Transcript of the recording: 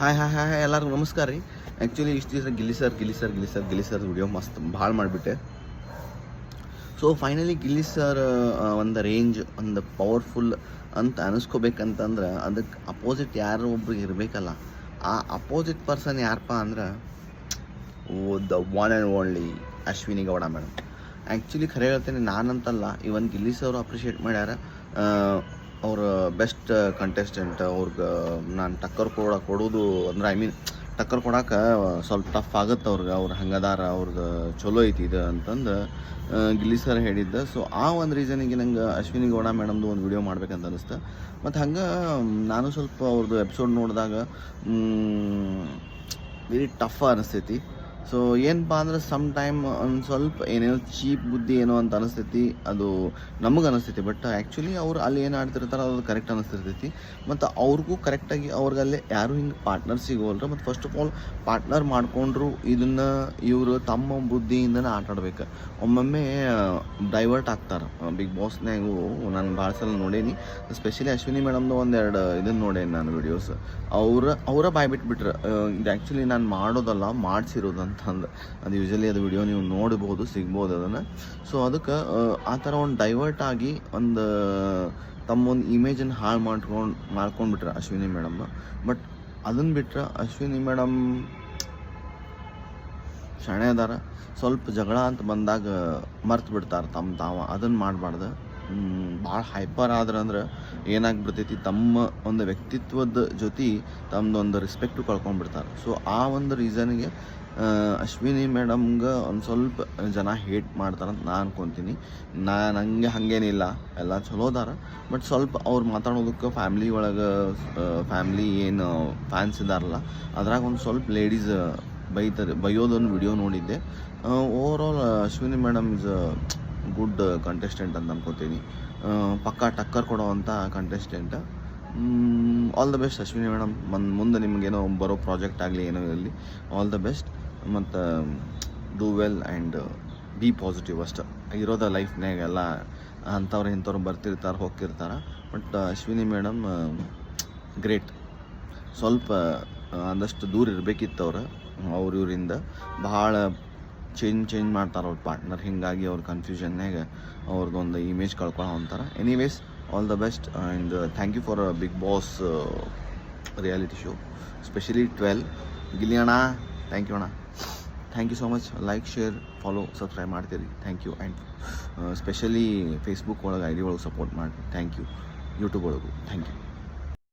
Hi ಎಲ್ಲರಿಗೂ ನಮಸ್ಕಾರ ರೀ. ಆ್ಯಕ್ಚುಲಿ ಇಷ್ಟು ದಿವಸ ಗಿಲ್ಲಿ ಸರ್ ವಿಡಿಯೋ ಮಸ್ತ್ ಭಾಳ ಮಾಡಿಬಿಟ್ಟೆ. ಸೊ ಫೈನಲಿ ಗಿಲ್ಲಿ ಸರ್ ಒಂದು ರೇಂಜ್, ಒಂದು ಪವರ್ಫುಲ್ ಅಂತ ಅನಿಸ್ಕೋಬೇಕಂತಂದ್ರೆ ಅದಕ್ಕೆ ಅಪೋಸಿಟ್ ಯಾರು ಒಬ್ರಿಗೆ ಇರಬೇಕಲ್ಲ. ಆ ಅಪೋಸಿಟ್ ಪರ್ಸನ್ ಯಾರಪ್ಪ ಅಂದ್ರೆ the one and only Ashwini Gowda madam. Actually ಖರೆ ಹೇಳ್ತೇನೆ, ನಾನಂತಲ್ಲ, ಇವನ್ ಗಿಲ್ಲಿ ಸರ್ ಅಪ್ರಿಷಿಯೇಟ್ ಮಾಡ್ಯಾರ. ಅವ್ರ ಬೆಸ್ಟ್ ಕಂಟೆಸ್ಟೆಂಟ್ ಅವ್ರಿಗೆ ನಾನು ಟಕ್ಕರ್ ಕೊಡೋದು ಅಂದ್ರೆ ಟಕ್ಕರ್ ಕೊಡೋಕೆ ಸ್ವಲ್ಪ ಟಫ್ ಆಗುತ್ತೆ ಅವ್ರಿಗೆ. ಅವ್ರು ಹಂಗದಾರ, ಅವ್ರಿಗೆ ಚಲೋ ಐತಿ ಇದು ಅಂತಂದು ಗಿಲ್ಲಿ ಸರ್ ಹೇಳಿದ್ದ. ಸೊ ಆ ಒಂದು ರೀಸನಿಗೆ ನಂಗೆ ಅಶ್ವಿನಿ ಗೌಡ ಮೇಡಮ್ದು ಒಂದು ವಿಡಿಯೋ ಮಾಡ್ಬೇಕಂತ ಅನಿಸ್ತು. ಮತ್ತು ಹಂಗೆ ನಾನು ಸ್ವಲ್ಪ ಅವ್ರದ್ದು ಎಪಿಸೋಡ್ ನೋಡಿದಾಗ ವೆರಿ ಟಫ್ ಅನಿಸ್ತೈತಿ. ಸೊ ಏನಪ್ಪ ಅಂದ್ರೆ ಸಮ್ ಟೈಮ್ ಒಂದು ಸ್ವಲ್ಪ ಏನೇನೋ ಚೀಪ್ ಬುದ್ಧಿ ಏನೋ ಅಂತ ಅನಿಸ್ತೈತಿ, ಅದು ನಮಗೆ ಅನಿಸ್ತೈತಿ. ಬಟ್ ಆ್ಯಕ್ಚುಲಿ ಅವ್ರು ಅಲ್ಲಿ ಏನು ಆಡ್ತಿರ್ತಾರೆ ಅದು ಕರೆಕ್ಟ್ ಅನಿಸ್ತಿರ್ತೈತಿ. ಮತ್ತು ಅವ್ರಿಗೂ ಕರೆಕ್ಟಾಗಿ ಅವ್ರಿಗಲ್ಲೇ ಯಾರೂ ಹಿಂಗೆ ಪಾರ್ಟ್ನರ್ ಸಿಗೋಲ್ರ. ಮತ್ತು ಫಸ್ಟ್ ಆಫ್ ಆಲ್ ಪಾರ್ಟ್ನರ್ ಮಾಡಿಕೊಂಡ್ರು ಇದನ್ನು ಇವರು ತಮ್ಮ ಬುದ್ಧಿಯಿಂದನೇ ಆಟಾಡ್ಬೇಕು. ಒಮ್ಮೊಮ್ಮೆ ಡೈವರ್ಟ್ ಆಗ್ತಾರೆ ಬಿಗ್ ಬಾಸ್ನಾಗೂ. ನಾನು ಭಾಳ ಸಲ ನೋಡೇನಿ, ಸ್ಪೆಷಲಿ ಅಶ್ವಿನಿ ಮೇಡಮ್ದು ಒಂದೆರಡು ಇದನ್ನು ನೋಡೇನಿ ನಾನು ವಿಡಿಯೋಸ್. ಅವರ ಬಾಯ್ಬಿಟ್ಬಿಟ್ರೆ ಇದು ಆ್ಯಕ್ಚುಲಿ ನಾನು ಮಾಡೋದಲ್ಲ, ಮಾಡಿಸಿರೋದು ಅಂತಂದು. ಅದು ಯೂಶಲಿ ಅದು ವಿಡಿಯೋ ನೀವು ನೋಡ್ಬೋದು, ಸಿಗ್ಬೋದು ಅದನ್ನು. ಸೊ ಅದಕ್ಕೆ ಆ ಥರ ಒಂದು ಡೈವರ್ಟ್ ಆಗಿ ಒಂದು ತಮ್ಮೊಂದು ಇಮೇಜನ್ನು ಹಾಳು ಮಾಡ್ಕೊಂಡ್ಬಿಟ್ರೆ ಅಶ್ವಿನಿ ಮೇಡಮ್ನ. ಬಟ್ ಅದನ್ನು ಬಿಟ್ಟರೆ ಅಶ್ವಿನಿ ಮೇಡಮ್ ಶಾಣೆ ಅದಾರ. ಸ್ವಲ್ಪ ಜಗಳ ಅಂತ ಬಂದಾಗ ಮರ್ತು ಬಿಡ್ತಾರೆ ತಾವು. ಅದನ್ನು ಮಾಡಬಾರ್ದು. ಭಾಳ ಹೈಪರ್ ಆದ್ರೆ ಅಂದ್ರೆ ಏನಾಗ್ಬಿಡ್ತೈತಿ, ತಮ್ಮ ಒಂದು ವ್ಯಕ್ತಿತ್ವದ ಜೊತೆ ತಮ್ಮದೊಂದು ರೆಸ್ಪೆಕ್ಟು ಕಳ್ಕೊಂಡ್ಬಿಡ್ತಾರೆ. ಸೊ ಆ ಒಂದು ರೀಸನ್ಗೆ ಅಶ್ವಿನಿ ಮೇಡಮ್ಗೆ ಒಂದು ಸ್ವಲ್ಪ ಜನ ಹೇಟ್ ಮಾಡ್ತಾರಂತ ನಾನು ಅನ್ಕೊತೀನಿ. ನನಗೆ ಹಾಗೇನಿಲ್ಲ, ಎಲ್ಲ ಚಲೋ ಅದಾರ. ಬಟ್ ಸ್ವಲ್ಪ ಅವ್ರು ಮಾತಾಡೋದಕ್ಕೆ ಫ್ಯಾಮ್ಲಿ ಒಳಗೆ ಫ್ಯಾಮ್ಲಿ ಏನು ಫ್ಯಾನ್ಸ್ ಇದ್ದಾರಲ್ಲ, ಅದ್ರಾಗ ಒಂದು ಸ್ವಲ್ಪ ಲೇಡೀಸ್ ಬೈಯೋದೊಂದು ವಿಡಿಯೋ ನೋಡಿದ್ದೆ. Overall Ashwini madam is good contestant ಅಂತ ಅನ್ಕೋತೀನಿ. ಪಕ್ಕಾ ಟಕ್ಕರ್ ಕೊಡೋವಂಥ contestant. All the best Ashwini madam. ಮುಂದೆ ನಿಮಗೇನೋ ಬರೋ ಪ್ರಾಜೆಕ್ಟ್ ಆಗಲಿ ಏನೋ ಇರಲಿ, ಆಲ್ ದ ಬೆಸ್ಟ್. ಮತ್ತು do well and be positive ಅಷ್ಟೆ. ಇರೋದ ಲೈಫ್ನಾಗ ಎಲ್ಲ ಇಂಥವ್ರು ಬರ್ತಿರ್ತಾರೆ, ಹೋಗ್ತಿರ್ತಾರೆ. But Ashwini madam great. ಸ್ವಲ್ಪ ಆದಷ್ಟು ದೂರ ಇರಬೇಕಿತ್ತು ಅವ್ರು ಇವರಿಂದ. ಭಾಳ ಚೇಂಜ್ ಮಾಡ್ತಾರೆ ಅವ್ರ ಪಾರ್ಟ್ನರ್. ಹೀಗಾಗಿ ಅವ್ರ ಕನ್ಫ್ಯೂಷನ್ನಾಗ ಅವ್ರದ್ದೊಂದು ಇಮೇಜ್ ಕಳ್ಕೊಳ್ಳೋ ಅಂತಾರೆ. Anyways, all the best and thank you for Big Boss reality show, specially 12. Gilli ಅಣ್ಣ, ಥ್ಯಾಂಕ್ ಯು ಅಣ್ಣ. Thank you so much. Like, share, follow, subscribe ಮಾಡ್ತೀರಿ. Thank you. And specially Facebook ಒಳಗೆ ID ಒಳಗೆ ಸಪೋರ್ಟ್ ಮಾಡಿ. Thank you. YouTube ಒಳಗೂ thank you.